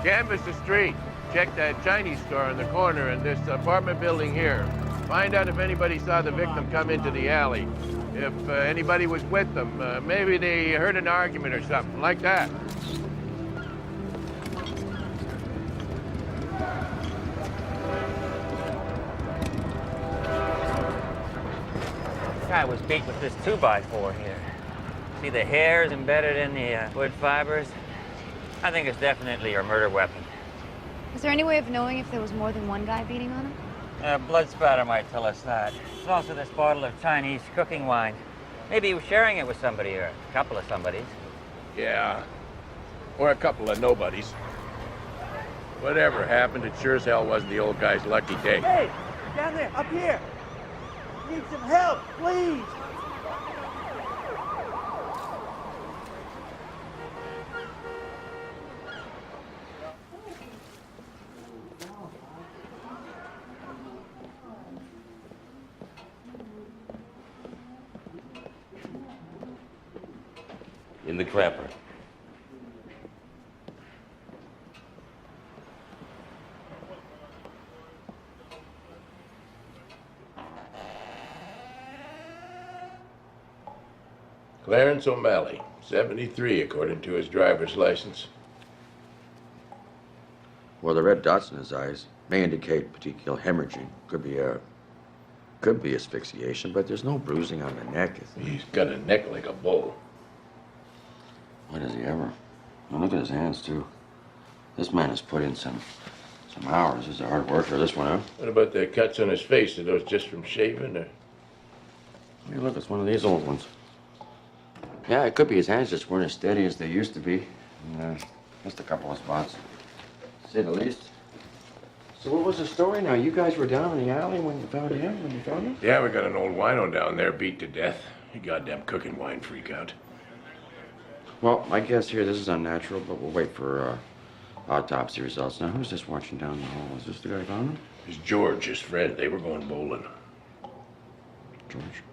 Canvass the street. Check that Chinese store in the corner and this apartment building here. Find out if anybody saw the victim come into the alley. If anybody was with them. Maybe they heard an argument or something like that. Guy was beat with this 2x4 here. See the hairs embedded in the wood fibers? I think it's definitely a murder weapon. Is there any way of knowing if there was more than one guy beating on him? A blood spatter might tell us that. There's also this bottle of Chinese cooking wine. Maybe he was sharing it with somebody or a couple of somebodies. Yeah, or a couple of nobodies. Whatever happened, it sure as hell wasn't the old guy's lucky day. Hey, down there, up here. Need some help, please. In the crapper. Clarence O'Malley, 73, according to his driver's license. Well, the red dots in his eyes may indicate petechial hemorrhaging. Could be asphyxiation, but there's no bruising on the neck. He's got a neck like a bull. Why does he ever? Now look at his hands, too. This man has put in some hours. He's a hard worker, this one, huh? What about the cuts on his face? Are those just from shaving, or? Hey, look, it's one of these old ones. Yeah, it could be his hands just weren't as steady as they used to be. And, missed a couple of spots, to say the least. So what was the story now? You guys were down in the alley when you found him? Yeah, we got an old wino down there beat to death. You goddamn cooking wine freak out. Well, I guess here this is unnatural, but we'll wait for autopsy results. Now, who's this watching down the hall? Is this the guy found him? It's George, his friend. They were going bowling. George?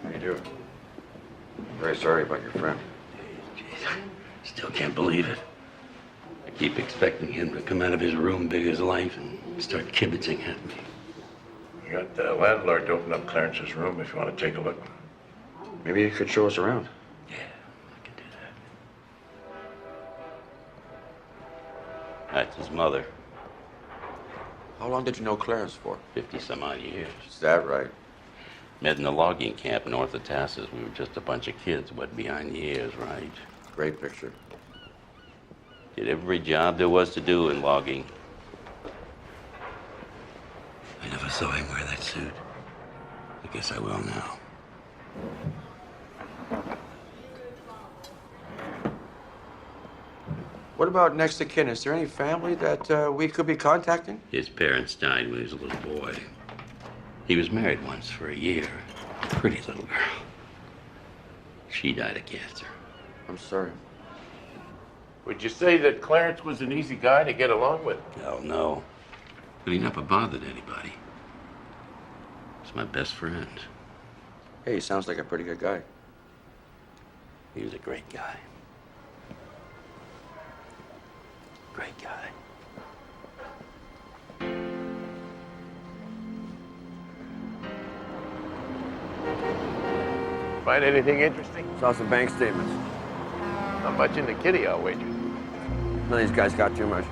How you doing? I'm very sorry about your friend. Jeez, still can't believe it. I keep expecting him to come out of his room big as life and start kibitzing at me. You got the landlord to open up Clarence's room if you want to take a look. Maybe you could show us around. Yeah, I can do that. That's his mother. How long did you know Clarence for? 50-some-odd years. Is that right? Met in a logging camp north of Tassus. We were just a bunch of kids wet behind the ears, right? Great picture. Did every job there was to do in logging. I never saw him wear that suit. I guess I will now. What about next of kin? Is there any family that we could be contacting? His parents died when he was a little boy. He was married once for a year. A pretty little girl. She died of cancer. I'm sorry. Would you say that Clarence was an easy guy to get along with? Hell no. But he never bothered anybody. He's my best friend. Hey, he sounds like a pretty good guy. He was a great guy. Great guy. Find anything interesting? Saw some bank statements. Not much in the kitty, I'll wager. None of these guys got too much.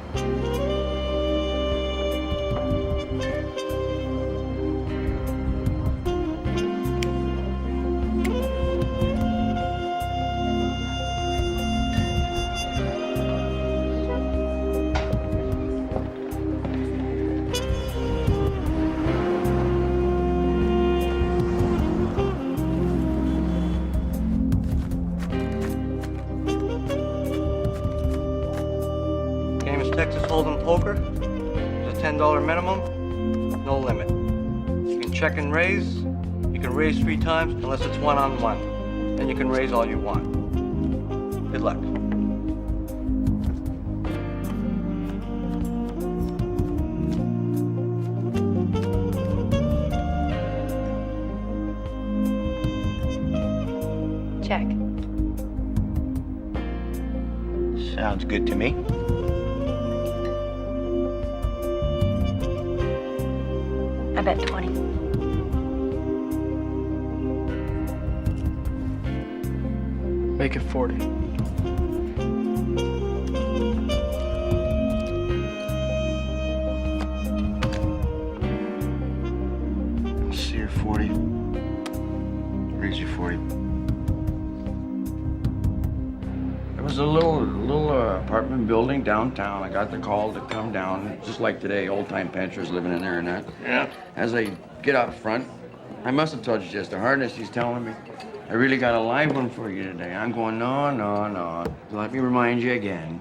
Texas Hold'em poker. There's a $10 minimum, no limit. You can check and raise. You can raise 3 times unless it's one-on-one. Then you can raise all you want. Good luck. Sounds good to me. I bet 20. Make it 40. See your 40. Raise your 40. There was a little apartment building downtown. I got the call to come down, just like today, old-time pensioners living in there and that. Yeah. As I get up front, I must have told you just the hardness he's telling me. I really got a live one for you today. I'm going, no. Let me remind you again.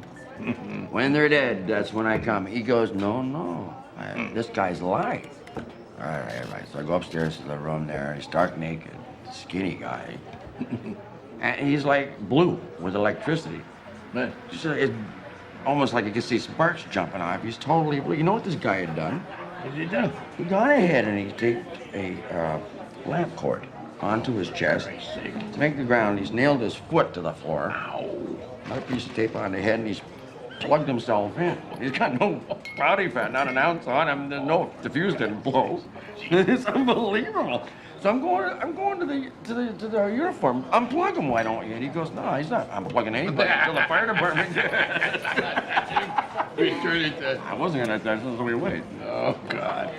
When they're dead, that's when I come. He goes, no. This guy's alive. All right. So I go upstairs to the room there. He's stark naked, skinny guy. And he's like blue with electricity. Man. Just, it's almost like you can see sparks jumping off. He's totally blue. You know what this guy had done? What's he done? He gone ahead and he taped a lamp cord onto his chest to make the ground. He's nailed his foot to the floor. Ow. Another piece of tape on the head, and he's plugged himself in. He's got no body fat, not an ounce on him. There's no, the fuse didn't blow. It's unbelievable. So I'm going to the uniform. Unplug him, why don't you? And he goes, no, he's not unplugging anybody until the fire department. I wasn't gonna touch him, so we wait. Oh, God.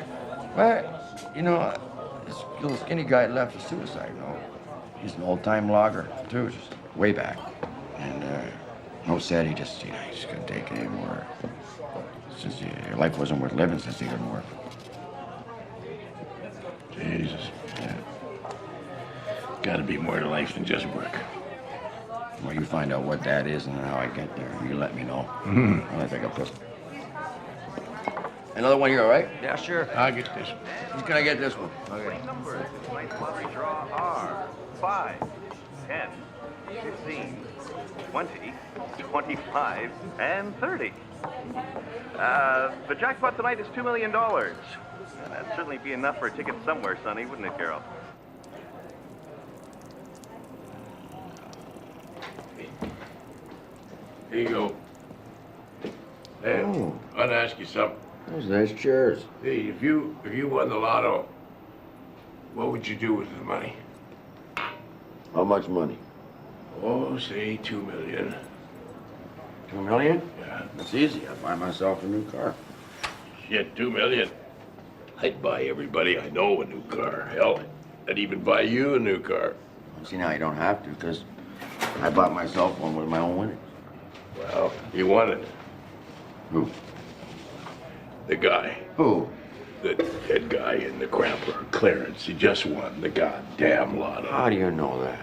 But, you know, this little skinny guy left for suicide note. He's an old-time logger, too, just way back. And, no said he just couldn't take it anymore. Since your life wasn't worth living since he couldn't work. Jesus. Yeah. Gotta be more to life than just work. Well, you find out what that is and how I get there. You let me know. I think I'll put another one here, all right? Yeah, sure. I'll get this. Who's gonna get this one? Winning numbers in tonight's lottery draw are 5, 10, 15, 20, 25, and 30. The jackpot tonight is $2 million. That'd certainly be enough for a ticket somewhere, Sonny, wouldn't it, Carol? Here you go. Hey, Oh. I want to ask you something. Those nice chairs. Hey, if you won the lotto, what would you do with the money? How much money? Oh, say $2 million. $2 million? Yeah. That's easy. I'll buy myself a new car. Shit, $2 million. I'd buy everybody I know a new car. Hell, I'd even buy you a new car. See, now you don't have to, because I bought myself one with my own winnings. Well, you won it. Who? The guy. Who? The dead guy in the crapper, Clarence. He just won the goddamn lotto. How do you know that?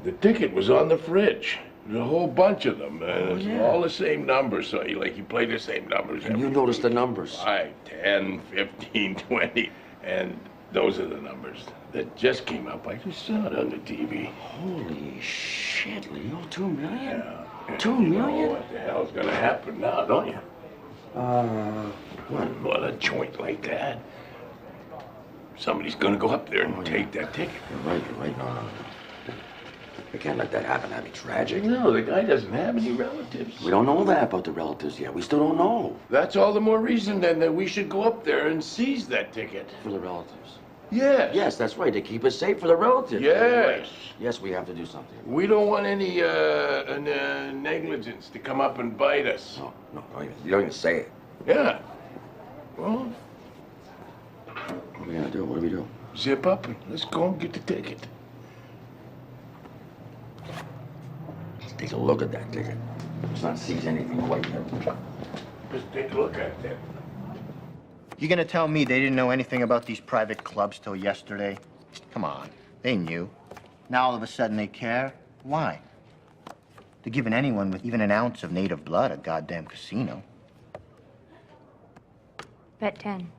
The ticket was on the fridge. There's a whole bunch of them, and it's yeah. all the same numbers, so you play the same numbers. And you every noticed the week. numbers. 5, 10, 15, 20, and those are the numbers that just came up. I just saw it on the TV. Holy shit, Leo. $2 million? Yeah. $2 You know million? what the hell's gonna happen now, don't you? What? Well, a joint like that. Somebody's gonna go up there and take that ticket. You're right. No. We can't let that happen. That'd be tragic. No, the guy doesn't have any relatives. We don't know that about the relatives yet. We still don't know. That's all the more reason then that we should go up there and seize that ticket. For the relatives. Yes. Yes, that's right. To keep it safe for the relatives. Yes. Yes, we have to do something. We don't want any negligence to come up and bite us. No, you don't even say it. Yeah. Well, What are we gonna do? What do we do? zip up and let's go and get the ticket. Let's take a look at that ticket. Let's not seize anything quite yet. Just take a look at it. You gonna tell me they didn't know anything about these private clubs till yesterday? Come on, they knew. Now all of a sudden they care? Why? They're giving anyone with even an ounce of native blood a goddamn casino. Bet 10.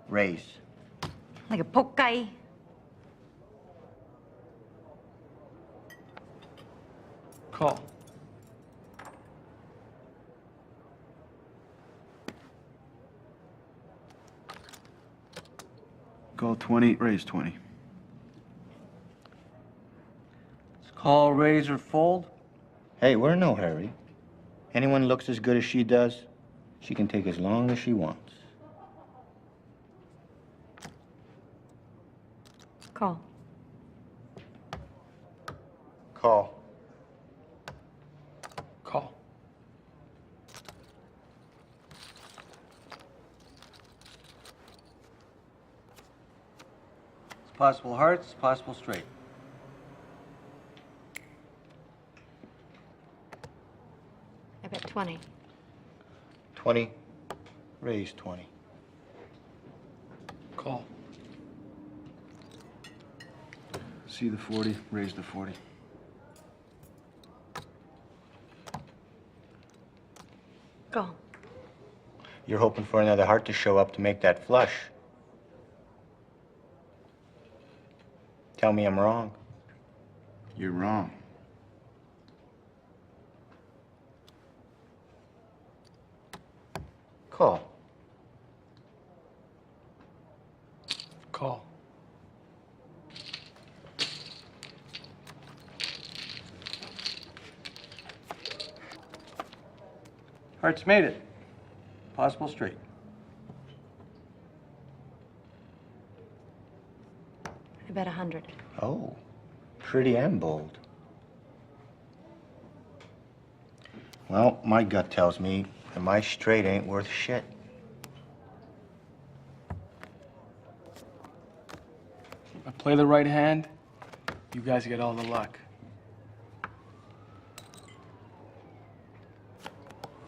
Raise. Like a poke guy. Call. Call 20, raise 20. It's call, raise, or fold. Hey, we're in no hurry. Anyone looks as good as she does, she can take as long as she wants. Call. Call. Call. It's possible hearts, possible straight. I bet 20. 20. Raise 20. Call. See the 40, raise the 40. Call. You're hoping for another heart to show up to make that flush. Tell me I'm wrong. You're wrong. Call. Call. Hearts made it. Possible straight. I bet 100. Oh, pretty and bold. Well, my gut tells me that my straight ain't worth shit. If I play the right hand, you guys get all the luck.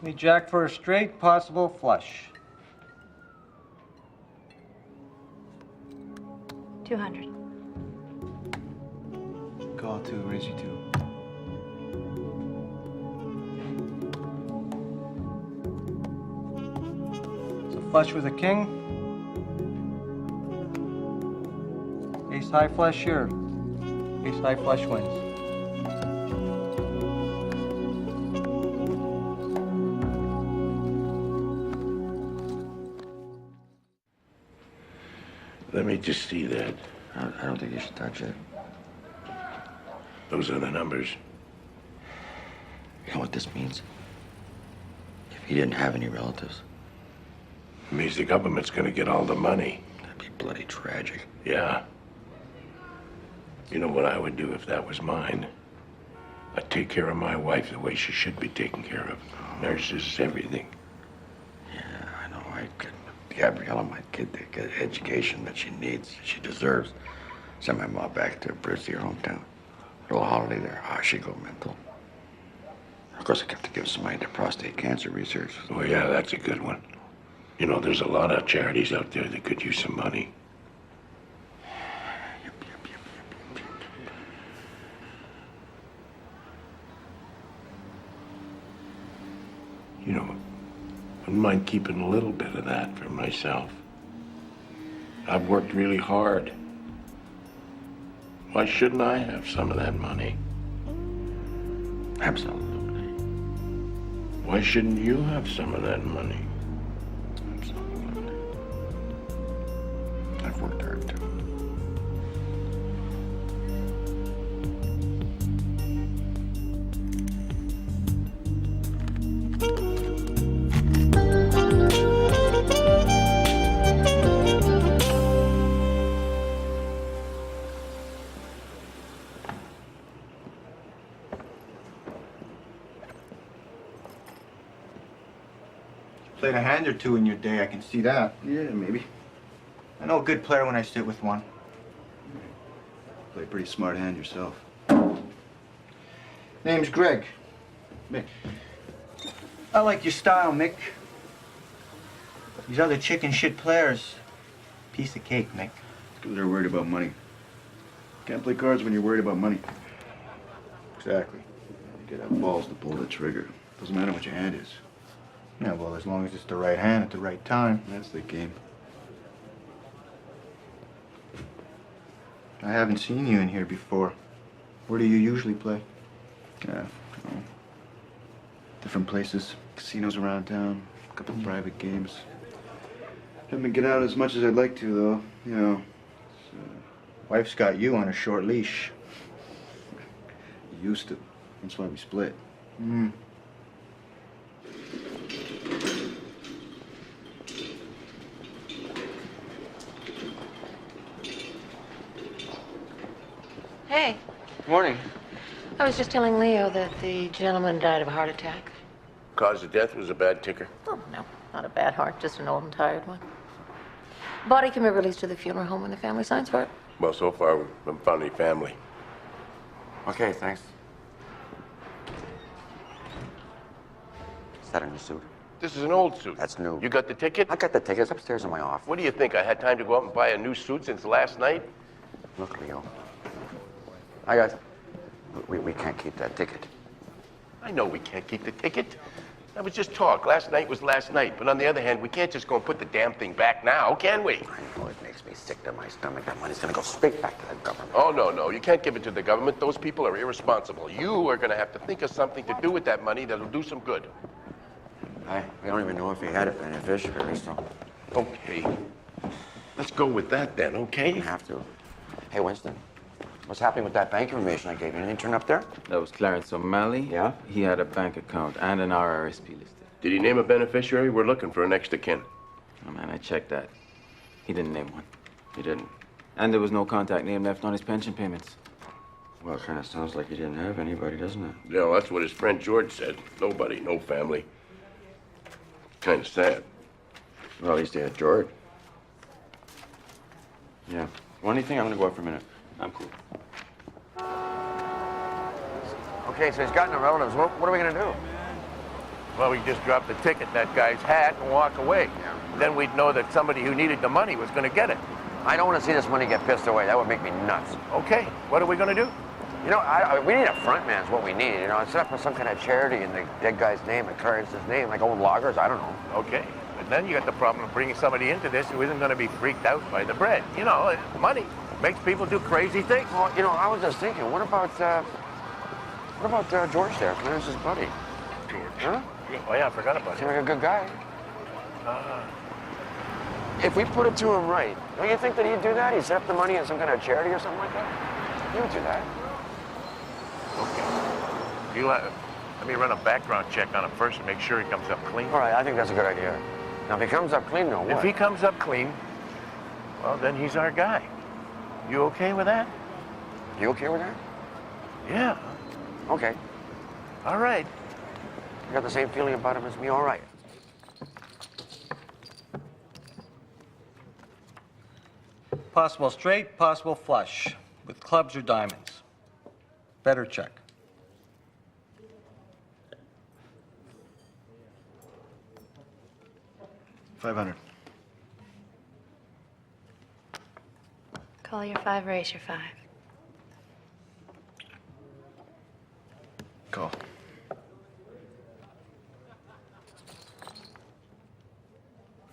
We jack for a straight, possible flush. 200. Call 2, raise you 2. It's a flush with a king. Ace high flush here. Ace high flush wins. Let me just see that. I don't think you should touch it. Those are the numbers. You know what this means? If he didn't have any relatives, It means the government's gonna get all the money. that'd be bloody tragic. Yeah. You know what I would do if that was mine? I'd take care of my wife the way she should be taken care of. Nurses, everything. Yeah, I know. I could. Gabriella might get the education that she needs, she deserves. Send my mom back to Brisbane, her hometown. A little holiday there. Ah, she'd go mental. Of course, I have to give some money to prostate cancer research. Oh, yeah, that's a good one. You know, there's a lot of charities out there that could use some money. You know, wouldn't mind keeping a little bit of that for myself. I've worked really hard. Why shouldn't I have some of that money? Absolutely. Why shouldn't you have some of that money? Absolutely. I've worked hard too. Played a hand or two in your day, I can see that. Yeah, maybe. I know a good player when I sit with one. Play a pretty smart hand yourself. Name's Greg. Mick. I like your style, Mick. These other chicken shit players, piece of cake, Mick. It's because they're worried about money. Can't play cards when you're worried about money. Exactly. You gotta have balls to pull the trigger. Doesn't matter what your hand is. Yeah, well, as long as it's the right hand at the right time. That's the game. I haven't seen you in here before. Where do you usually play? Yeah, well, different places. Casinos around town. A couple private games. Haven't been getting out as much as I'd like to, though. You know. Wife's got you on a short leash. Used to. That's why we split. Mm. Hey, Morning. I was just telling Leo that the gentleman died of a heart attack. Cause of death was a bad ticker. Oh, no, not a bad heart, just an old and tired one. Body can be released to the funeral home when the family signs for it. Well, so far, we haven't found any family. Okay, thanks. Is that a new suit? This is an old suit. That's new. You got the ticket? I got the tickets upstairs in my office. What do you think? I had time to go out and buy a new suit since last night? Look, Leo. We can't keep that ticket. I know we can't keep the ticket. That was just talk. Last night was last night. But on the other hand, we can't just go and put the damn thing back now, can we? I know it makes me sick to my stomach. That money's gonna go straight back to the government. Oh, no. You can't give it to the government. Those people are irresponsible. You are going to have to think of something to do with that money that'll do some good. We don't even know if he had a beneficiary, so... Okay. Let's go with that then, okay? You have to. Hey, Winston. What's happening with that bank information I gave you? Anything turn up there? That was Clarence O'Malley. Yeah? He had a bank account and an RRSP listed. Did he name a beneficiary? We're looking for an next of kin. Oh, man, I checked that. He didn't name one. He didn't. And there was no contact name left on his pension payments. Well, it kind of sounds like he didn't have anybody, doesn't it? Yeah, well, that's what his friend George said. Nobody, no family. Kind of sad. Well, at least he had George. Yeah. Want anything? I'm gonna go out for a minute. I'm cool. Okay, so he's got no relatives. What are we gonna do? Well, we just drop the ticket in that guy's hat and walk away. Then we'd know that somebody who needed the money was going to get it. I don't want to see this money get pissed away. That would make me nuts. Okay, what are we going to do? You know, we need a front man is what we need. You know, set up for some kind of charity in the dead guy's name and Clarence's name, like old loggers. I don't know. Okay, but then you got the problem of bringing somebody into this who isn't going to be freaked out by the bread. You know, money makes people do crazy things. Well, you know, I was just thinking, what about George there, Clarence's buddy? George? Huh? Oh, yeah, I forgot about Seems him. like a good guy. If we put it to him right, don't you think that he'd do that? He'd set up the money in some kind of charity or something like that? He would do that. Okay. Let me run a background check on him first and make sure he comes up clean. All right, I think that's a good idea. Now, if he comes up clean, then what? If he comes up clean, well, then he's our guy. You okay with that? You okay with that? Yeah. Okay. All right. You got the same feeling about him as me? All right. Possible straight, possible flush, with clubs or diamonds. Better check. $500. Call your 5, raise your 5. Call.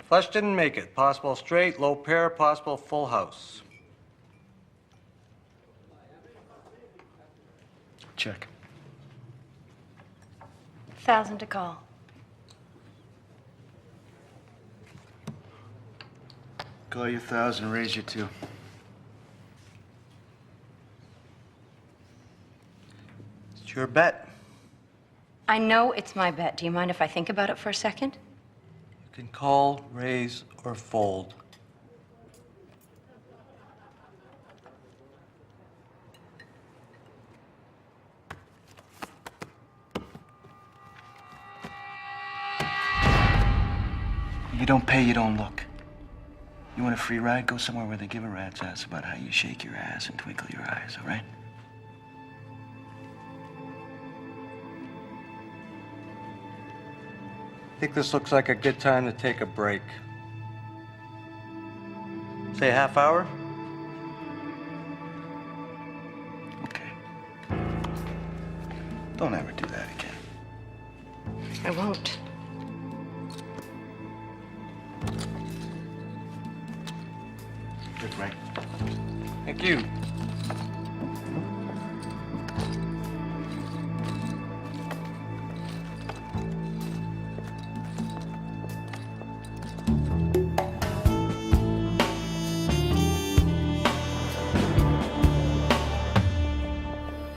Flush didn't make it. Possible straight, low pair, possible full house. Check. 1,000 to call. Call you 1,000, raise you 2. It's your bet. I know it's my bet. Do you mind if I think about it for a second? You can call, raise, or fold. You don't pay, you don't look. You want a free ride? Go somewhere where they give a rat's ass about how you shake your ass and twinkle your eyes, all right? I think this looks like a good time to take a break. Say a half hour? Okay. Don't ever do that again. I won't. Good, right? Thank you.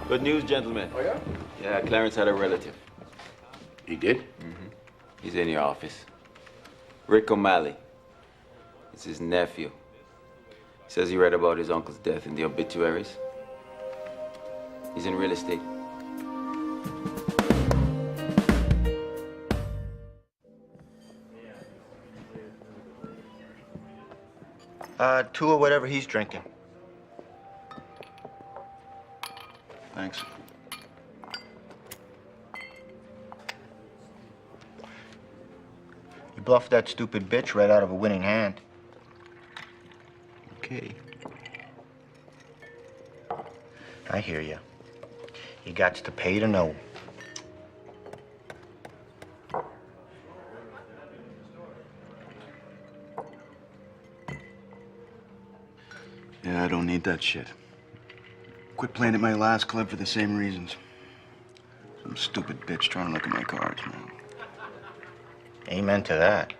Good news, gentlemen. Oh, yeah? Yeah, Clarence had a relative. He did? Mm-hmm. He's in your office. Rick O'Malley. It's his nephew. He says he read about his uncle's death in the obituaries. He's in real estate. Two of whatever he's drinking. Thanks. You bluffed that stupid bitch right out of a winning hand. Okay. I hear you. You got to pay to know. Yeah, I don't need that shit. Quit playing at my last club for the same reasons. Some stupid bitch trying to look at my cards, man. Amen to that.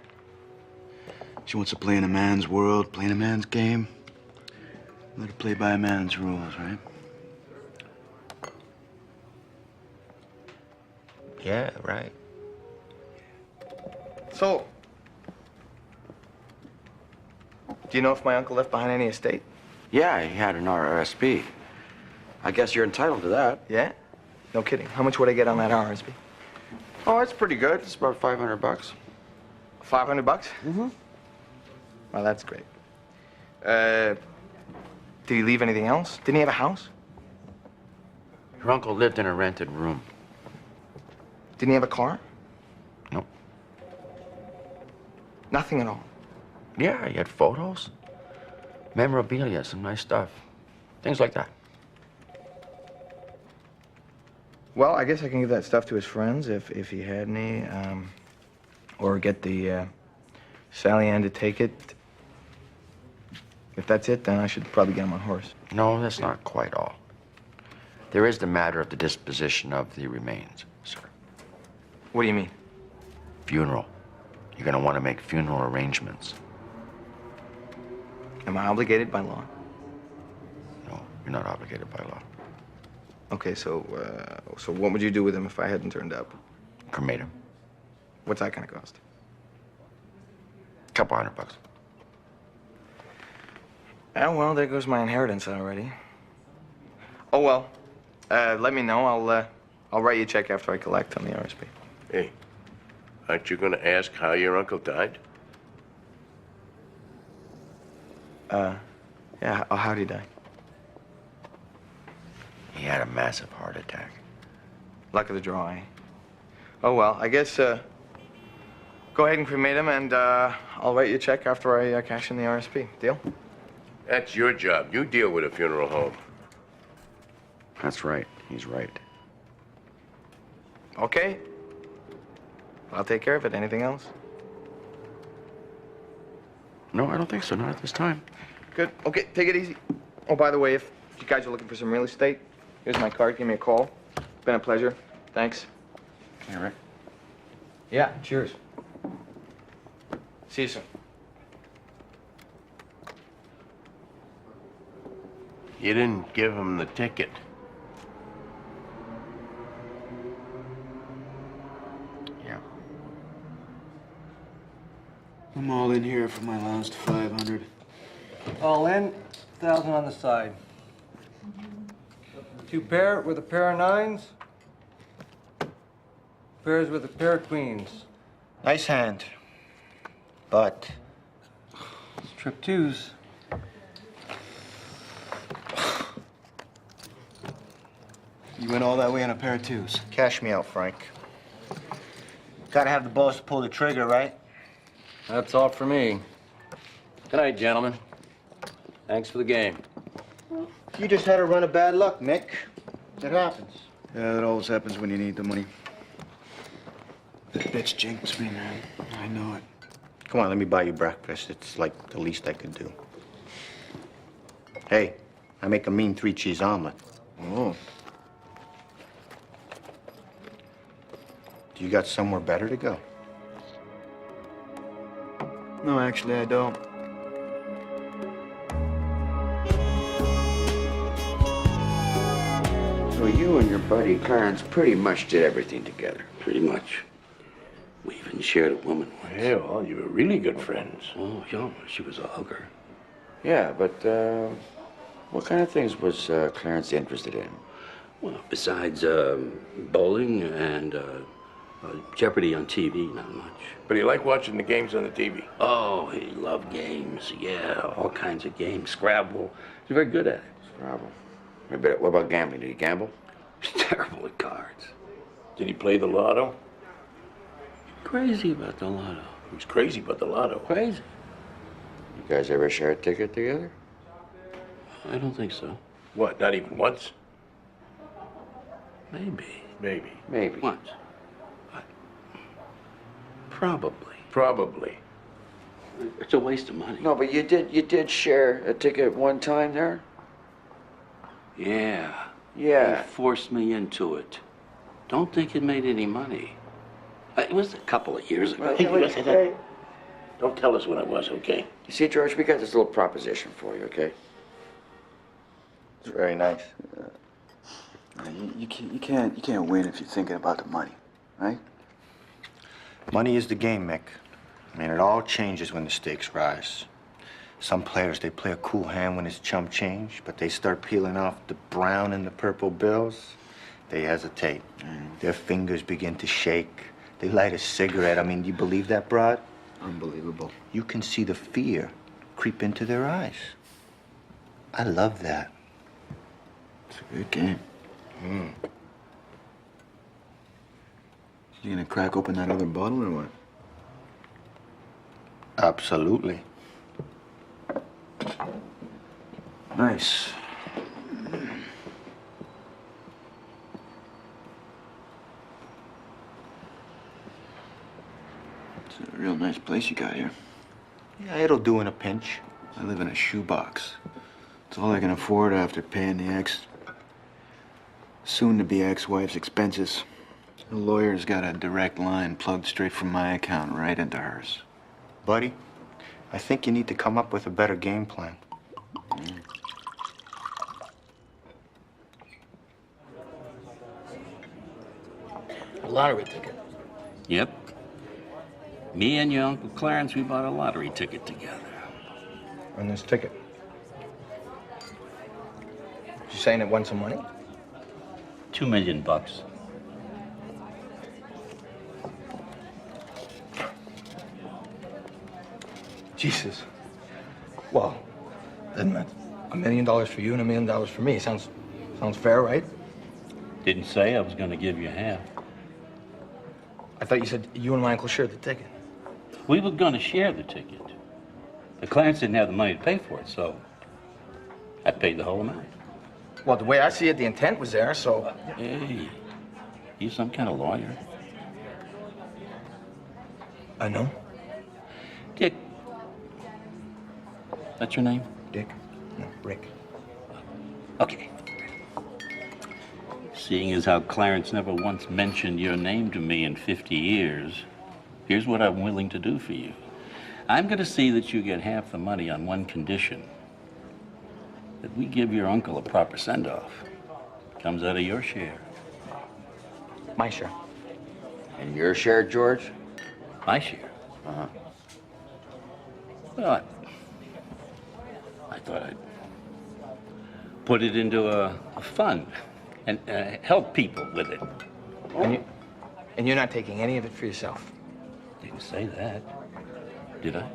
She wants to play in a man's world, play in a man's game. Let her play by a man's rules, right? Yeah, right. So, do you know if my uncle left behind any estate? Yeah, he had an RRSP. I guess you're entitled to that. Yeah? No kidding. How much would I get on that RSP? Oh, it's pretty good. It's about $500. $500? Mm-hmm. Well, that's great. Did he leave anything else? Didn't he have a house? Your uncle lived in a rented room. Didn't he have a car? Nope. Nothing at all. Yeah, he had photos, memorabilia, some nice stuff. Things like that. Well, I guess I can give that stuff to his friends if he had any, or get the Sally Ann to take it. If that's it, then I should probably get him on horse. No, that's not quite all. There is the matter of the disposition of the remains, sir. What do you mean? Funeral. You're gonna want to make funeral arrangements. Am I obligated by law? No, you're not obligated by law. Okay, so what would you do with him if I hadn't turned up? Cremate him. What's that gonna cost? $200. Oh, well, there goes my inheritance already. Oh, well, let me know. I'll write you a check after I collect on the RSP. Hey, aren't you going to ask how your uncle died? Yeah, how'd he die? He had a massive heart attack. Luck of the draw, eh? Oh, well, I guess, go ahead and cremate him, and, I'll write you a check after I cash in the RSP. Deal? That's your job. You deal with a funeral home. That's right. He's right. Okay. I'll take care of it. Anything else? No, I don't think so. Not at this time. Good. Okay, take it easy. Oh, by the way, if you guys are looking for some real estate, here's my card. Give me a call. It's been a pleasure. Thanks. Hey, Rick. Yeah, cheers. See you soon. You didn't give him the ticket. Yeah. I'm all in here for my last 500. All in, 1,000 on the side. 2 pair with a pair of 9s. Pairs with a pair of queens. Nice hand. But Trip 2s. You went all that way on a pair of 2s. cash me out, Frank. Gotta have the balls to pull the trigger, right? That's all for me. Good night, gentlemen. Thanks for the game. You just had a run of bad luck, Mick. It happens. Yeah, that always happens when you need the money. That bitch jinxed me, man. I know it. Come on, let me buy you breakfast. It's like the least I could do. Hey, I make a mean 3-cheese omelet. Oh. Do you got somewhere better to go? No, actually, I don't. So you and your buddy Clarence pretty much did everything together. Pretty much. We even shared a woman once. Yeah, well, you were really good friends. Oh, yeah, she was a hugger. Yeah, but what kind of things was Clarence interested in? Well, besides bowling and Jeopardy on TV, not much. But he liked watching the games on the TV. Oh, he loved games. Yeah, all kinds of games. Scrabble. He's very good at it. Scrabble. What about gambling? Did he gamble? He's terrible at cards. Did he play the lotto? Crazy about the lotto. He was crazy about the lotto. Crazy. You guys ever share a ticket together? I don't think so. What, not even once? Maybe. Maybe. Maybe. Once. But probably. Probably. It's a waste of money. No, but you did share a ticket one time there? Yeah. Yeah. He forced me into it. Don't think it made any money. It was a couple of years ago. Hey. Don't tell us when it was, okay? You see, George, we got this little proposition for you, okay? It's very nice. You can't win if you're thinking about the money, right? Money is the game, Mick. I mean, it all changes when the stakes rise. Some players, they play a cool hand when it's chump change, but they start peeling off the brown and the purple bills, they hesitate. Their fingers begin to shake. They light a cigarette. I mean, do you believe that, Brad? Unbelievable. You can see the fear creep into their eyes. I love that. It's a good game. You gonna crack open that other bottle or what? Absolutely. Nice. It's a real nice place you got here. Yeah, it'll do in a pinch. I live in a shoebox. It's all I can afford after paying the soon-to-be ex-wife's expenses. The lawyer's got a direct line plugged straight from my account right into hers. Buddy, I think you need to come up with a better game plan. A lottery ticket. Yep. Me and your Uncle Clarence, we bought a lottery ticket together. On this ticket. You saying it won some money? $2 million. Jesus. Well, then that's $1 million for you and $1 million for me. Sounds fair, right? Didn't say I was going to give you half. I thought you said you and my uncle shared the ticket. We were going to share the ticket. But Clarence didn't have the money to pay for it, so I paid the whole amount. Well, the way I see it, the intent was there, so... Hey, you some kind of lawyer? I know. Dick. That's your name? Dick? No, Rick. Okay. Seeing as how Clarence never once mentioned your name to me in 50 years, here's what I'm willing to do for you. I'm going to see that you get half the money on one condition. That we give your uncle a proper send-off. Comes out of your share. My share. And your share, George? My share. Uh-huh. Well, I thought I'd put it into a fund and help people with it. And you're not taking any of it for yourself? Didn't say that. Did I?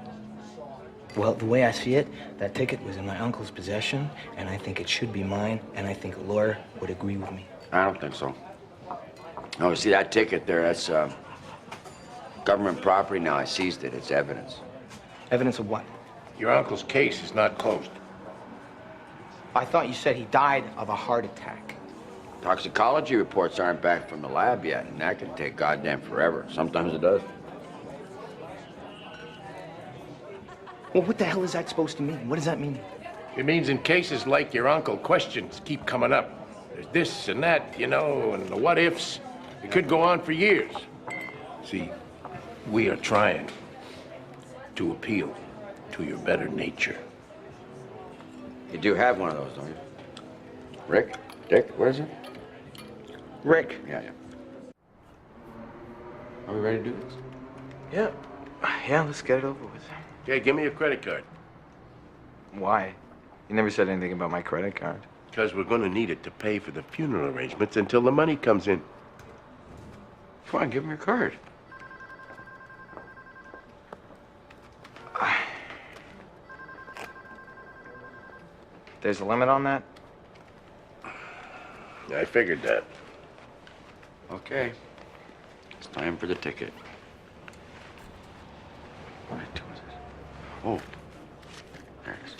Well, the way I see it, that ticket was in my uncle's possession, and I think it should be mine, and I think a lawyer would agree with me. I don't think so. No, see that ticket there, that's government property now. I seized it. It's evidence. Evidence of what? Your uncle's case is not closed. I thought you said he died of a heart attack. Toxicology reports aren't back from the lab yet, and that can take goddamn forever. Sometimes it does. Well, what the hell is that supposed to mean? What does that mean? It means in cases like your uncle, questions keep coming up. There's this and that, you know, and the what ifs. It could go on for years. See, we are trying to appeal to your better nature. You do have one of those, don't you? Rick? Dick? What is it? Rick. Yeah. Are we ready to do this? Yeah. Yeah, let's get it over with. Okay, give me your credit card. Why? You never said anything about my credit card. Because we're going to need it to pay for the funeral arrangements until the money comes in. Come on, give him your card. There's a limit on that? I figured that. Okay. It's time for the ticket. What do is this? Oh. There it is.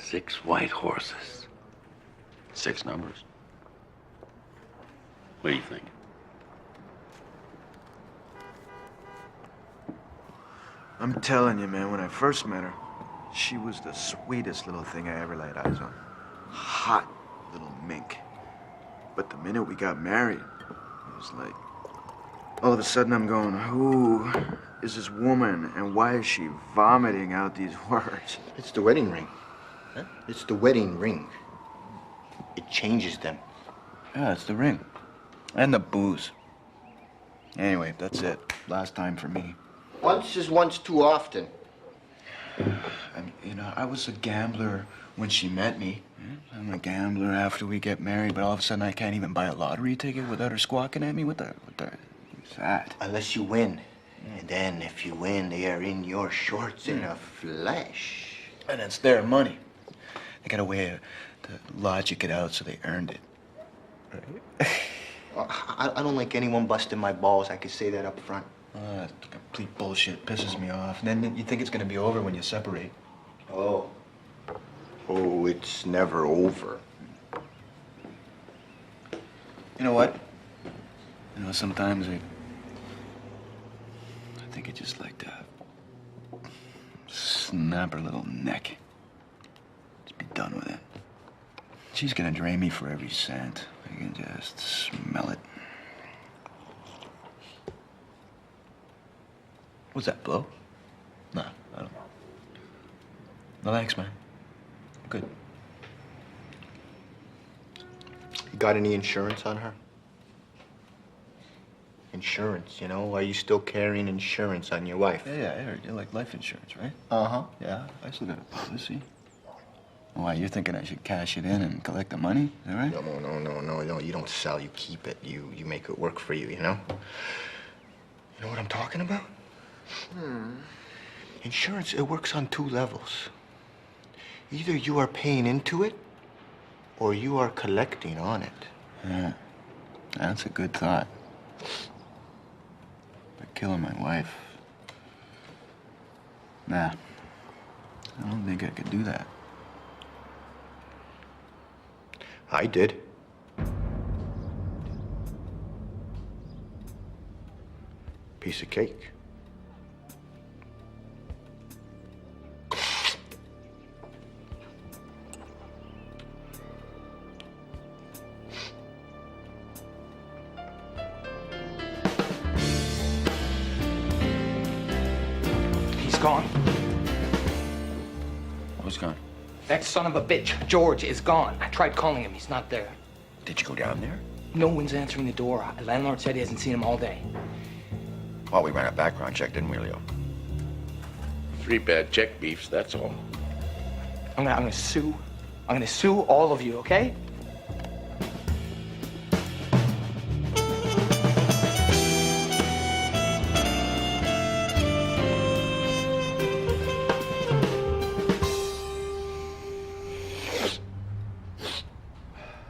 6 white horses. 6 numbers. What do you think? I'm telling you, man, when I first met her, she was the sweetest little thing I ever laid eyes on. Hot little mink. But the minute we got married, it was like, all of a sudden I'm going, who is this woman and why is she vomiting out these words? It's the wedding ring. Huh? It's the wedding ring. It changes them. Yeah, it's the ring. And the booze. Anyway, that's it. Last time for me. Once is once too often. I mean, you know, I was a gambler when she met me. I'm a gambler after we get married, but all of a sudden I can't even buy a lottery ticket without her squawking at me. What the what's that? Unless you win. And then if you win, they are in your shorts in a flesh. And it's their money. They got a way to logic it out so they earned it. I don't like anyone busting my balls. I could say that up front. That's complete bullshit. Pisses me off. And then you think it's gonna be over when you separate. Oh. Oh, it's never over. You know what? You know, sometimes I think I just like to snap her little neck. Just be done with it. She's gonna drain me for every cent. I can just smell it. What's that, blow? Nah, I don't. No thanks, man. Good. You got any insurance on her? Insurance, you know? Are you still carrying insurance on your wife? Yeah, I heard you like life insurance, right? Uh-huh. Yeah, I still got a policy. Why, you're thinking I should cash it in and collect the money? Is that right? No. You don't sell, you keep it. You make it work for you, you know? You know what I'm talking about? Insurance, it works on 2 levels. Either you are paying into it, or you are collecting on it. Yeah, that's a good thought. But killing my wife, nah, I don't think I could do that. I did. Piece of cake. He's gone. Who's gone? That son of a bitch, George, is gone. I tried calling him. He's not there. Did you go down there? No one's answering the door. The landlord said he hasn't seen him all day. Well, we ran a background check, didn't we, Leo? 3 bad check beefs, that's all. I'm gonna sue. I'm gonna sue all of you, okay?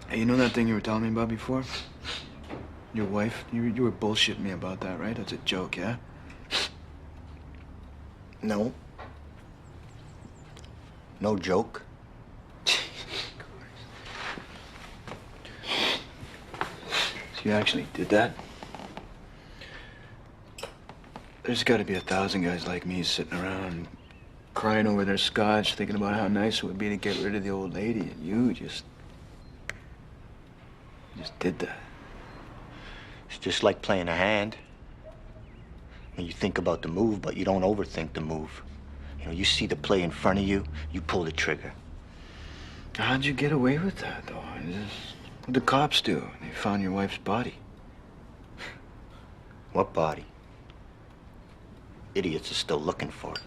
Hey, you know that thing you were telling me about before? Your wife? You were bullshitting me about that, right? That's a joke, yeah? No. No joke. So you actually did that? There's got to be 1,000 guys like me sitting around crying over their scotch, thinking about how nice it would be to get rid of the old lady, and you just did that. It's just like playing a hand. And you think about the move, but you don't overthink the move. You know, you see the play in front of you, you pull the trigger. How'd you get away with that, though? What'd the cops do? They found your wife's body. What body? Idiots are still looking for it.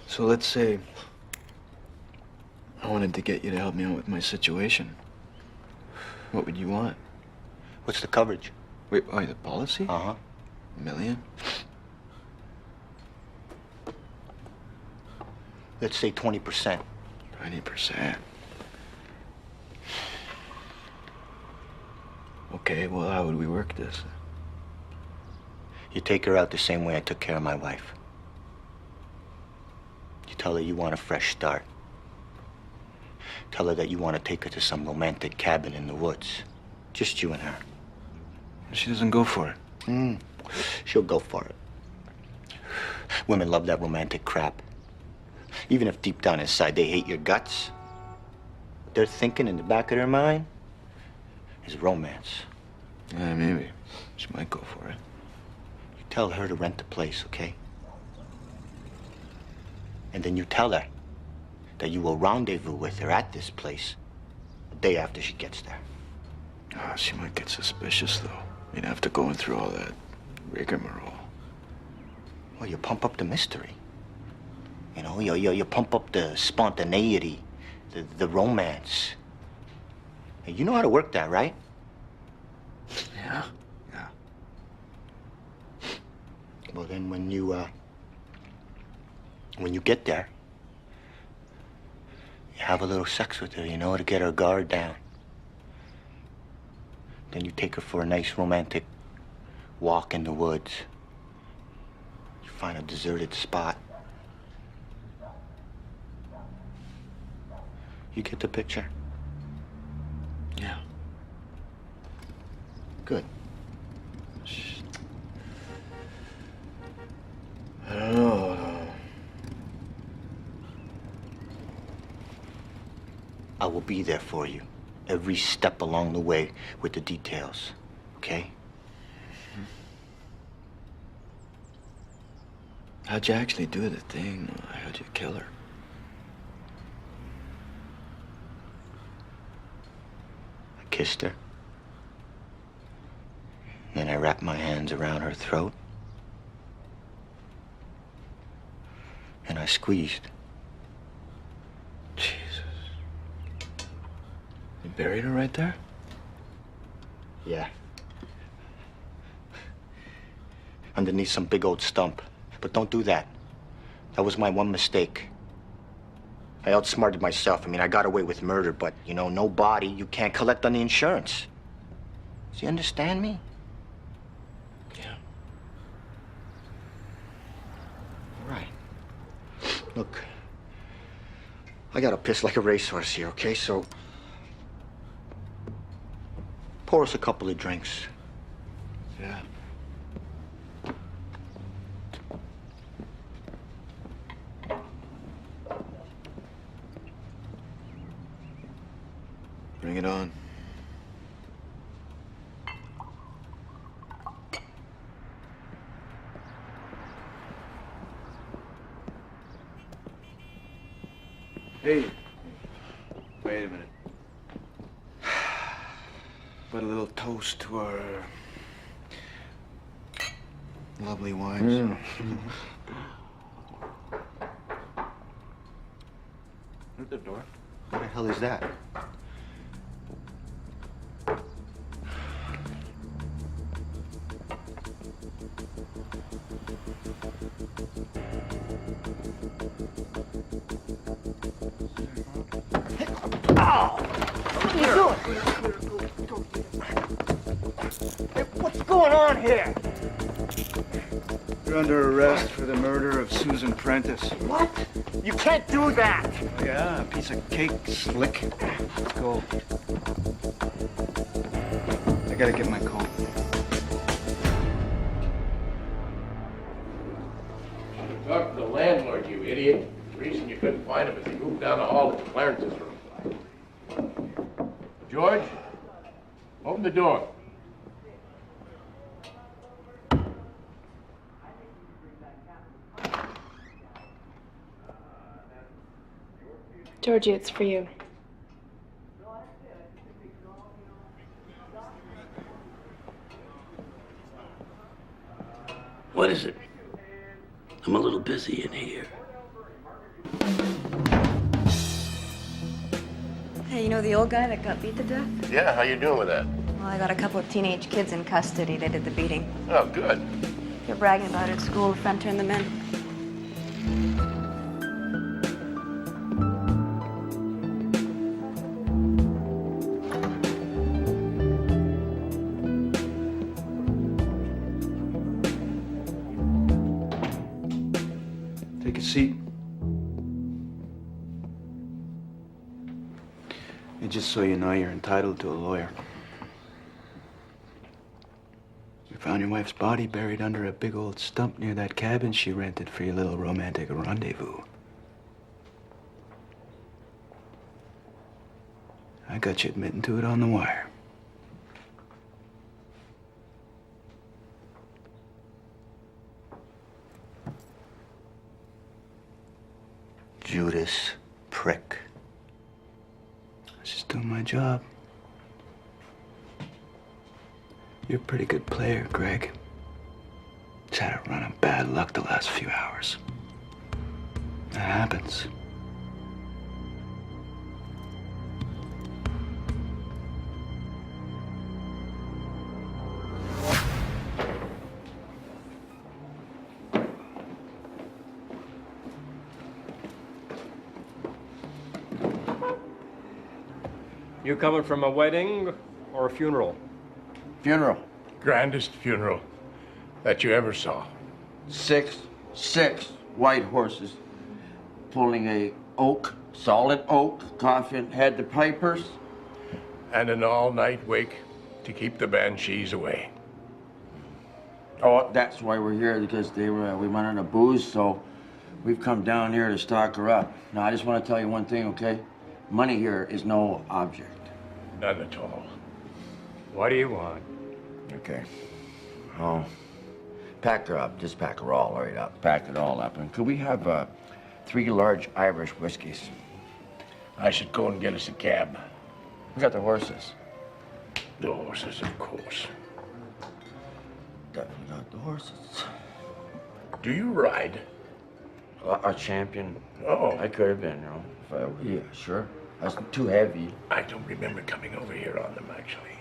So let's say I wanted to get you to help me out with my situation. What would you want? What's the coverage? Wait, the policy? Uh-huh. $1 million? Let's say 20%. 20%. Okay, well, how would we work this? You take her out the same way I took care of my wife. You tell her you want a fresh start. Tell her that you want to take her to some romantic cabin in the woods. Just you and her. She doesn't go for it. She'll go for it. Women love that romantic crap. Even if deep down inside they hate your guts, what they're thinking in the back of their mind is romance. Yeah, maybe. She might go for it. You tell her to rent the place, okay? And then you tell her that you will rendezvous with her at this place the day after she gets there. She might get suspicious, though. I mean, after going through all that rigmarole. Well, you pump up the mystery. You know, you pump up the spontaneity, the romance. Hey, you know how to work that, right? Yeah. Yeah. Well, then when you get there, you have a little sex with her, you know, to get her guard down. Then you take her for a nice romantic walk in the woods. You find a deserted spot. You get the picture? Yeah. Good. I don't know. I will be there for you every step along the way with the details, okay? How'd you actually do the thing? How'd you kill her? I kissed her. Then I wrapped my hands around her throat. And I squeezed. Jesus. You buried her right there? Yeah. Underneath some big old stump. But don't do that. That was my one mistake. I outsmarted myself. I mean, I got away with murder, but, you know, no body, you can't collect on the insurance. Do you understand me? Yeah. All right. Look, I gotta piss like a racehorse here, okay? So, pour us a couple of drinks. Yeah. Bring it on. Hey. Wait a minute. But a little toast to our lovely wives. At the door. What the hell is that? What are you doing? Hey, what's going on here? You're under arrest for the murder of Susan Prentice. What? You can't do that. Oh, yeah, a piece of cake, slick. Let's go. I gotta get my coat. Talk to the landlord, you idiot. The reason you couldn't find him is he moved down the hall to Clarence's room. George, open the door. Georgie, it's for you. What is it? I'm a little busy in here. Hey, you know the old guy that got beat to death? Yeah, how you doing with that? Well, I got a couple of teenage kids in custody. They did the beating. Oh, good. They're bragging about it at school. A friend turned them in. Take a seat. And just so you know, you're entitled to a lawyer. We found your wife's body buried under a big old stump near that cabin she rented for your little romantic rendezvous. I got you admitting to it on the wire. Judas prick. I was just doing my job. You're a pretty good player, Greg. Just had a run of bad luck the last few hours. That happens. You coming from a wedding or a funeral? Funeral. Grandest funeral that you ever saw. Six white horses pulling a solid oak coffin, had the pipers. And an all-night wake to keep the banshees away. Oh, that's why we're here, because we went on a booze, so we've come down here to stock her up. Now, I just want to tell you one thing, okay? Money here is no object. None at all. What do you want? Okay. Oh, pack her up. Just pack her all right up. Pack it all up. And could we have 3 large Irish whiskeys? I should go and get us a cab. We got the horses. The horses, of course. Definitely got the horses. Do you ride? A champion. Oh. I could have been, you know. Yeah, sure. That's too heavy. I don't remember coming over here on them, actually.